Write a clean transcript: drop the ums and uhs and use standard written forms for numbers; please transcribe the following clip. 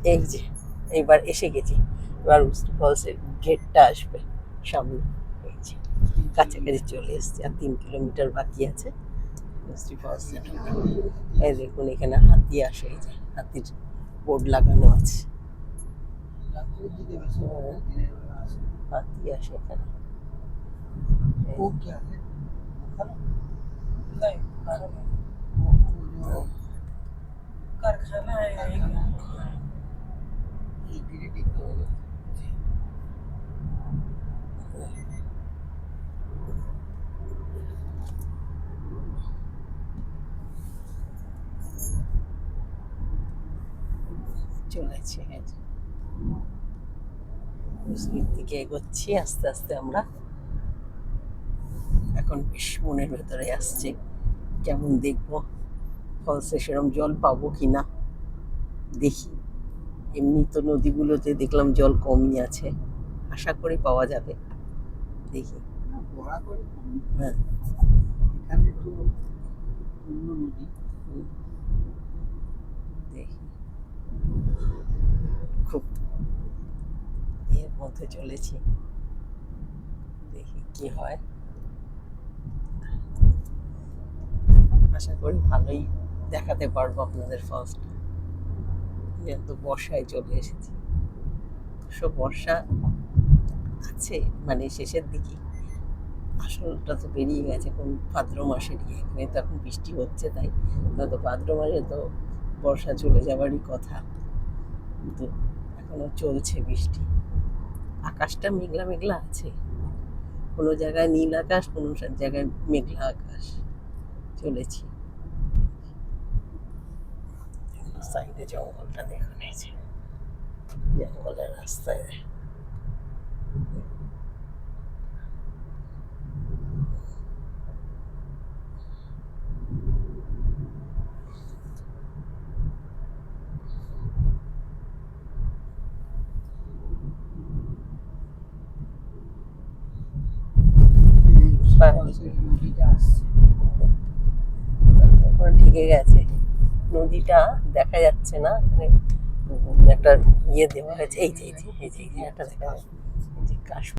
এই যে এইবার এসে গেছি, এবার উস্তি ফলসের গেটটা আসবে সামনে। এই যে কাছাকাছি চলে এসছি, আর 3 কিলোমিটার বাকি আছে উস্তি ফলস। এই দেখুন এখানে হাতি আসে, এই যে হাতির বোর্ড লাগানো আছে। হাতি আসে এখানে। कारखाना है চলেছে। মুসলিম দিকে এগোচ্ছি আস্তে আস্তে আমরা। এখন বেশ মনের ভেতরে আসছে কেমন দেখবো ফলসে সেরকম জল পাবো কিনা দেখি। এমনি তো নদীগুলোতে দেখলাম জল কমই আছে, আশা করি পাওয়া যাবে, দেখি। হ্যাঁ দেখি, খুব এর মধ্যে চলেছি, দেখি কি হয়। আশা করি ভালোই দেখাতে পারবো আপনাদের ফলসটা। যেহেতু বর্ষায় চলে এসেছি, সব বর্ষা আছে মানে শেষের দিকে, আসলটা তো বেরিয়ে গেছে কোন ভাদ্র মাসের এখানে তো এখন বৃষ্টি হচ্ছে, তাই হয়তো ভাদ্র মাসে তো বর্ষা চলে যাওয়ারই কথা, কিন্তু এখনো চলছে বৃষ্টি। আকাশটা মেঘলা মেঘলা আছে, কোনো জায়গায় নীল আকাশ, কোনো জায়গায় মেঘলা আকাশ। চলেছি, সাইডে জঙ্গলটা দেখুন, এই যে জঙ্গলের রাস্তায়। ঢেকে গেছে নদীটা, দেখা যাচ্ছে না, একটা ইয়ে দেওয়া হয়েছে, এই যে এই যে এই যে একটা দেখা যাচ্ছে, এই যে কাশ